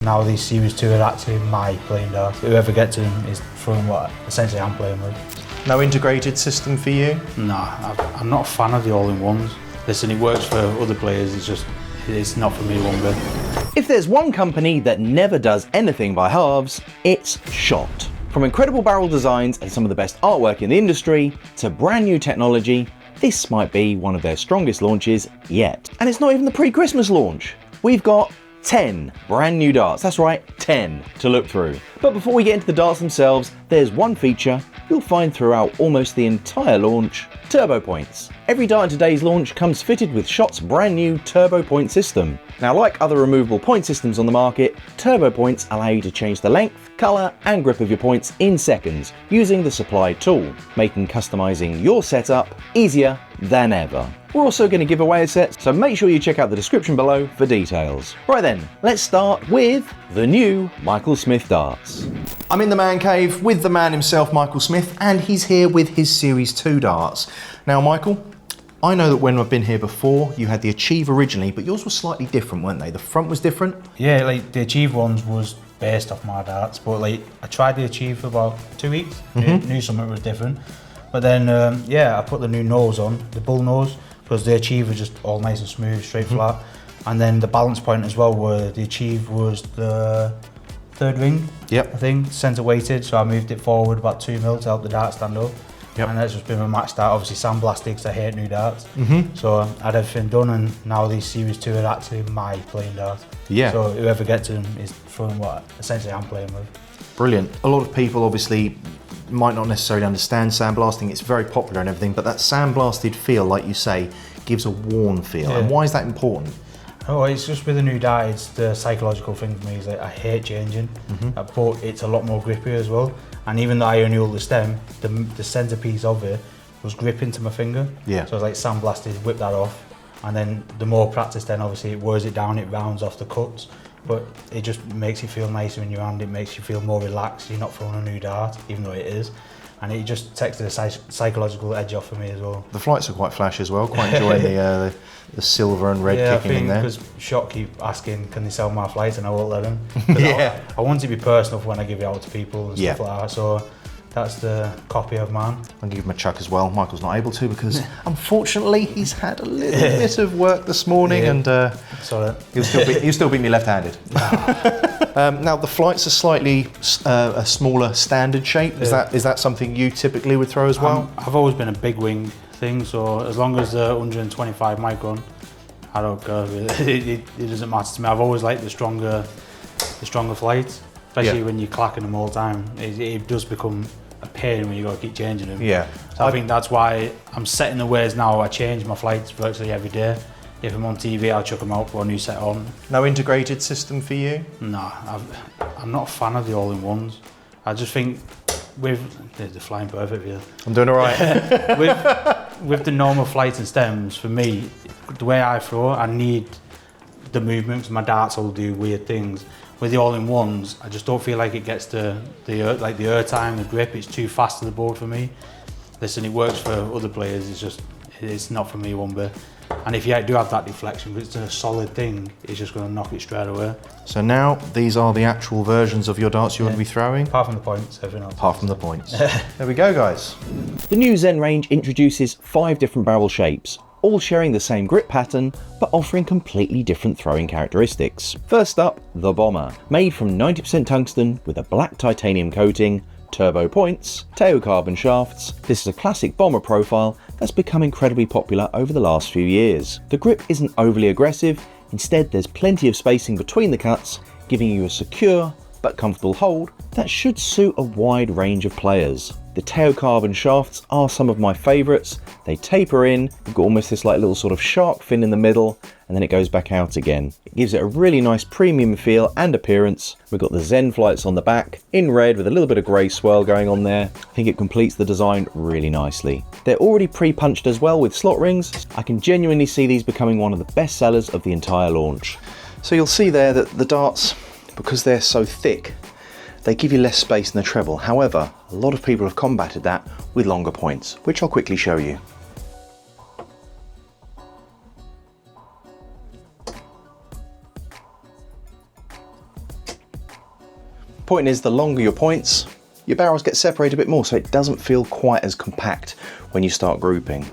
Now these Series 2 are actually my playing darts. Whoever gets them is throwing what essentially I'm playing with. No integrated system for you? No, I'm not a fan of the all-in-ones. Listen, it works for other players, it's not for me one bit. If there's one company that never does anything by halves, it's Shot. From incredible barrel designs and some of the best artwork in the industry, to brand new technology, this might be one of their strongest launches yet. And it's not even the pre-Christmas launch. We've got 10 brand new darts, that's right, 10 to look through. But before we get into the darts themselves, there's one feature you'll find throughout almost the entire launch: turbo points. Every dart in today's launch comes fitted with Shot's brand new turbo point system. Now, like other removable point systems on the market, turbo points allow you to change the length, colour and grip of your points in seconds using the supplied tool, making customizing your setup easier than ever. We're also going to give away a set, so make sure you check out the description below for details. Right then, let's start with the new Michael Smith darts. I'm in the man cave with the man himself, Michael Smith, and he's here with his Series 2 darts. Now, Michael, I know that when I've been here before, you had the Achieve originally, but yours was slightly different, weren't they? The front was different? Yeah, like the Achieve ones was based off my darts, but like I tried the Achieve for about 2 weeks, knew something was different. But then, I put the new nose on, the bull nose, because the Achieve was just all nice and smooth, straight flat. And then the balance point as well, where the Achieve was the third ring, I think, centre weighted, so I moved it forward about 2 mil to help the dart stand up. And that's just been my match dart, obviously sandblasted because I hate new darts. So I had everything done, and now these Series 2 are actually my playing darts. So whoever gets them is throwing what essentially I'm playing with. Brilliant. A lot of people obviously might not necessarily understand sandblasting. It's very popular and everything, but that sandblasted feel, like you say, gives a worn feel. And why is that important? Oh, it's just with a new dart, it's the psychological thing for me. Is like I hate changing, but it's a lot more grippy as well. And even though I only hold the stem, the centerpiece of it was gripping to my finger. So I was like sandblasted, whip that off, and then the more practice, then obviously it wears it down, it rounds off the cuts. But it just makes you feel nicer in your hand. It makes you feel more relaxed. You're not throwing a new dart, even though it is. And it just takes the psychological edge off for me as well. The flights are quite flashy as well. Quite enjoying the silver and red kicking in there. Yeah, I think because Shot keep asking, can they sell my flights, and I won't let them. I want to be personal when I give it out to people and stuff like that. So that's the copy of mine. I'll give him a chuck as well. Michael's not able to because unfortunately he's had a little bit of work this morning and he'll still beat me left-handed. Now the flights are slightly a smaller standard shape. Is that something you typically would throw as well? I've always been a big wing thing, so as long as the 125 micron, I don't care. It doesn't matter to me. I've always liked the stronger flights. Especially when you're clacking them all the time, it does become a pain when you got to keep changing them. So I think that's why I'm setting the ways now. I change my flights virtually every day. If I'm on TV, I'll chuck them out, put a new set on. No integrated system for you? No, I'm not a fan of the all-in-ones. I just think they're flying perfect here. I'm doing all right. with the normal flights and stems, for me, the way I throw, I need the movement, because my darts will do weird things. With the all-in-ones, I just don't feel like it gets the air time, the grip. It's too fast to the board for me. Listen, it works for other players. It's not for me one bit. And if you do have that deflection, but it's a solid thing, it's just going to knock it straight away. So now these are the actual versions of your darts you're going to be throwing? Apart from the points, everything else. Apart from the points. There we go, guys. The new Zen range introduces 5 different barrel shapes, all sharing the same grip pattern, but offering completely different throwing characteristics. First up, the Bomber, made from 90% tungsten with a black titanium coating, turbo points, carbon shafts. This is a classic bomber profile that's become incredibly popular over the last few years. The grip isn't overly aggressive, instead there's plenty of spacing between the cuts, giving you a secure but comfortable hold that should suit a wide range of players. The carbon shafts are some of my favourites. They taper in, you've got almost this like little sort of shark fin in the middle, and then it goes back out again. It gives it a really nice premium feel and appearance. We've got the Zen flights on the back, in red with a little bit of grey swirl going on there. I think it completes the design really nicely. They're already pre-punched as well with slot rings. I can genuinely see these becoming one of the best sellers of the entire launch. So you'll see there that the darts, because they're so thick, they give you less space in the treble. However, a lot of people have combated that with longer points, which I'll quickly show you. Point is, the longer your points, your barrels get separated a bit more, so it doesn't feel quite as compact when you start grouping.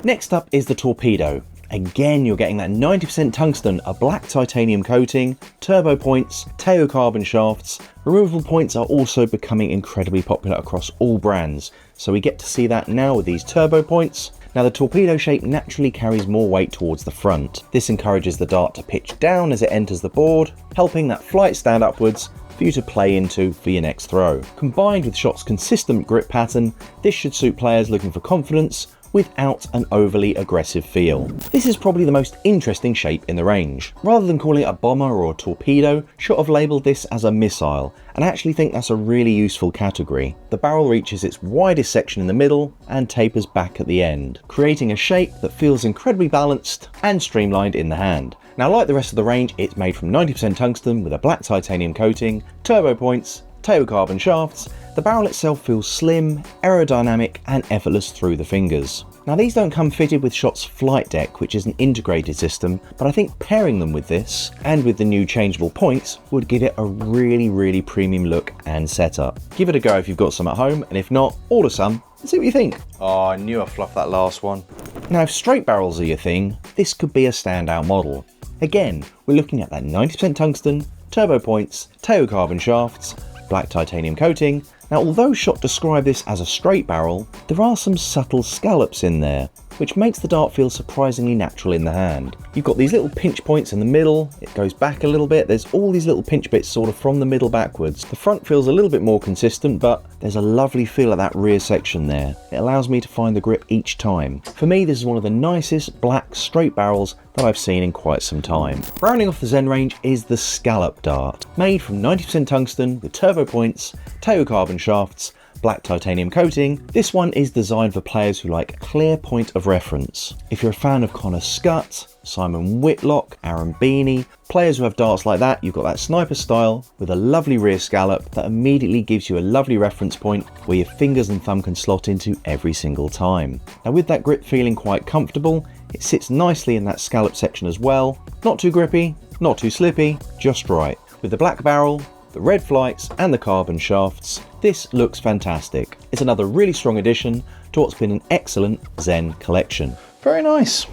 Next up is the Torpedo. Again, you're getting that 90% tungsten, a black titanium coating, turbo points, tail carbon shafts. Removable points are also becoming incredibly popular across all brands, so we get to see that now with these turbo points. Now the torpedo shape naturally carries more weight towards the front. This encourages the dart to pitch down as it enters the board, helping that flight stand upwards for you to play into for your next throw. Combined with Shot's consistent grip pattern, this should suit players looking for confidence without an overly aggressive feel. This is probably the most interesting shape in the range. Rather than calling it a bomber or a torpedo, Shot have labelled this as a missile, and I actually think that's a really useful category. The barrel reaches its widest section in the middle and tapers back at the end, creating a shape that feels incredibly balanced and streamlined in the hand. Now, like the rest of the range, it's made from 90% tungsten with a black titanium coating, turbo points, tail carbon shafts. The barrel itself feels slim, aerodynamic and effortless through the fingers. Now these don't come fitted with Shot's flight deck, which is an integrated system, but I think pairing them with this and with the new changeable points would give it a really premium look and setup. Give it a go if you've got some at home, and if not, order some and see what you think. Oh, I knew I fluffed that last one. Now if straight barrels are your thing, this could be a standout model. Again, we're looking at that 90% tungsten, turbo points, tail carbon shafts, black titanium coating. Now although Shot describe this as a straight barrel, there are some subtle scallops in there, which makes the dart feel surprisingly natural in the hand. You've got these little pinch points in the middle, it goes back a little bit, there's all these little pinch bits sort of from the middle backwards. The front feels a little bit more consistent, but there's a lovely feel at that rear section there. It allows me to find the grip each time. For me, this is one of the nicest black straight barrels that I've seen in quite some time. Rounding off the Zen range is the Scallop dart. Made from 90% tungsten with turbo points, tail carbon shafts, black titanium coating. This one is designed for players who like a clear point of reference. If you're a fan of Connor Scutt, Simon Whitlock, Aaron Beanie, players who have darts like that, you've got that sniper style with a lovely rear scallop that immediately gives you a lovely reference point where your fingers and thumb can slot into every single time. Now with that grip feeling quite comfortable, it sits nicely in that scallop section as well. Not too grippy, not too slippy, just right. With the black barrel, the red flights and the carbon shafts, this looks fantastic. It's another really strong addition to what's been an excellent Zen collection. Very nice.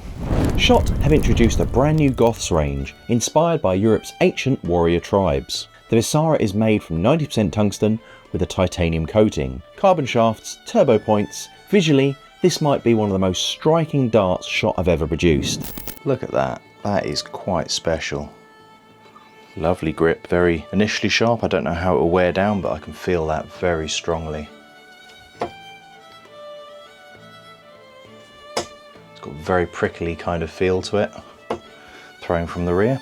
Shot have introduced a brand new Goths range, inspired by Europe's ancient warrior tribes. The Vissaro is made from 90% tungsten with a titanium coating, carbon shafts, turbo points. Visually, this might be one of the most striking darts Shot have ever produced. Look at that, that is quite special. Lovely grip, very initially sharp. I don't know how it will wear down, but I can feel that very strongly. It's got a very prickly kind of feel to it, throwing from the rear.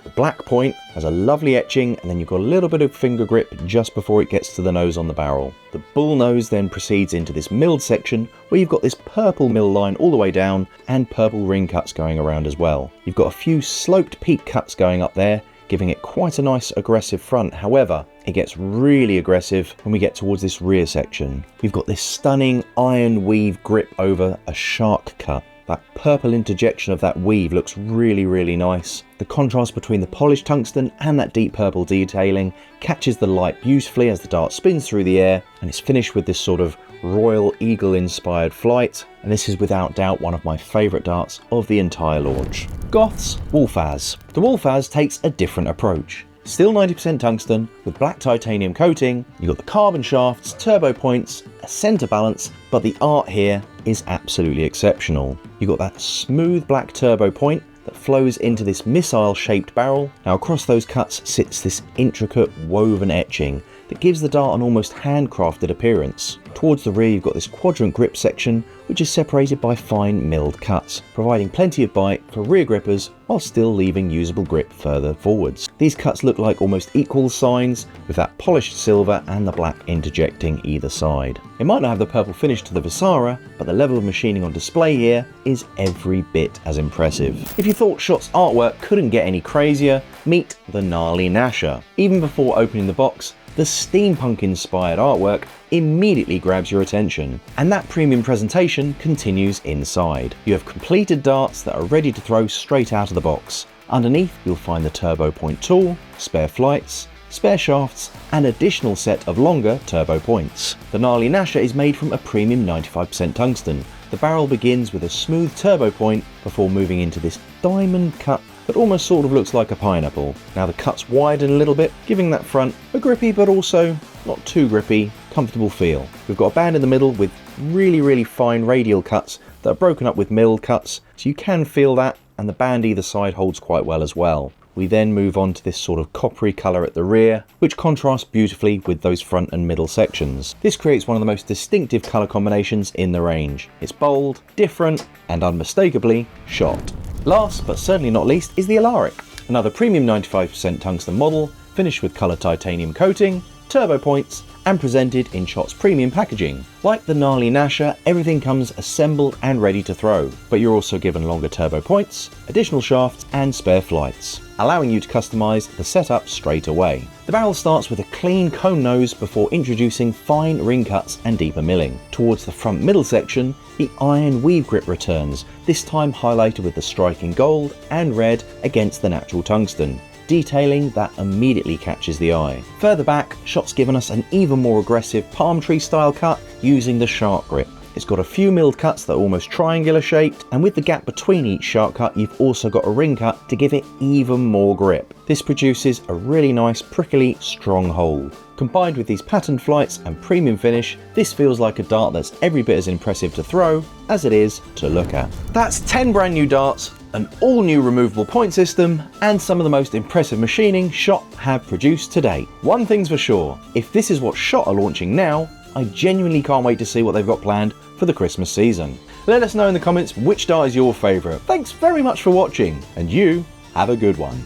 The black point has a lovely etching, and then you've got a little bit of finger grip just before it gets to the nose on the barrel. The bull nose then proceeds into this milled section where you've got this purple mill line all the way down and purple ring cuts going around as well. You've got a few sloped peak cuts going up there, giving it quite a nice aggressive front. However, it gets really aggressive when we get towards this rear section. We've got this stunning iron weave grip over a shark cut. That purple interjection of that weave looks really nice. The contrast between the polished tungsten and that deep purple detailing catches the light beautifully as the dart spins through the air, and it's finished with this sort of royal eagle inspired flight, and this is without doubt one of my favourite darts of the entire launch. Goths Wolfaz. The Wolfaz takes a different approach. Still 90% tungsten with black titanium coating, you've got the carbon shafts, turbo points, a centre balance, but the art here is absolutely exceptional. You've got that smooth black turbo point that flows into this missile shaped barrel. Now across those cuts sits this intricate woven etching that gives the dart an almost handcrafted appearance. Towards the rear you've got this quadrant grip section which is separated by fine milled cuts, providing plenty of bite for rear grippers while still leaving usable grip further forwards. These cuts look like almost equal signs with that polished silver and the black interjecting either side. It might not have the purple finish to the Vissaro, but the level of machining on display here is every bit as impressive. If you thought Shot's artwork couldn't get any crazier, meet the gnarly Gnasher. Even before opening the box, the steampunk inspired artwork immediately grabs your attention, and that premium presentation continues inside. You have completed darts that are ready to throw straight out of the box. Underneath you'll find the turbo point tool, spare flights, spare shafts, and additional set of longer turbo points. The gnarly Gnasher is made from a premium 95% tungsten. The barrel begins with a smooth turbo point before moving into this diamond cut that almost sort of looks like a pineapple. Now the cuts widen a little bit, giving that front a grippy but also not too grippy, comfortable feel. We've got a band in the middle with really fine radial cuts that are broken up with milled cuts, so you can feel that, and the band either side holds quite well as well. We then move on to this sort of coppery colour at the rear, which contrasts beautifully with those front and middle sections. This creates one of the most distinctive colour combinations in the range. It's bold, different, and unmistakably shot. Last, but certainly not least, is the Alaric. Another premium 95% tungsten model, finished with coloured titanium coating, turbo points, and presented in Shot's premium packaging. Like the gnarly Gnasher, everything comes assembled and ready to throw, but you're also given longer turbo points, additional shafts, and spare flights, allowing you to customise the setup straight away. The barrel starts with a clean cone nose before introducing fine ring cuts and deeper milling. Towards the front middle section, the iron weave grip returns, this time highlighted with the striking gold and red against the natural tungsten. Detailing that immediately catches the eye. Further back, Shot's given us an even more aggressive palm tree style cut using the shark grip. It's got a few milled cuts that are almost triangular shaped, and with the gap between each shark cut you've also got a ring cut to give it even more grip. This produces a really nice prickly strong hold. Combined with these patterned flights and premium finish, this feels like a dart that's every bit as impressive to throw as it is to look at. That's 10 brand new darts, an all new removable point system, and some of the most impressive machining Shot have produced to date. One thing's for sure, if this is what Shot are launching now, I genuinely can't wait to see what they've got planned for the Christmas season. Let us know in the comments which dart is your favourite. Thanks very much for watching, and you have a good one.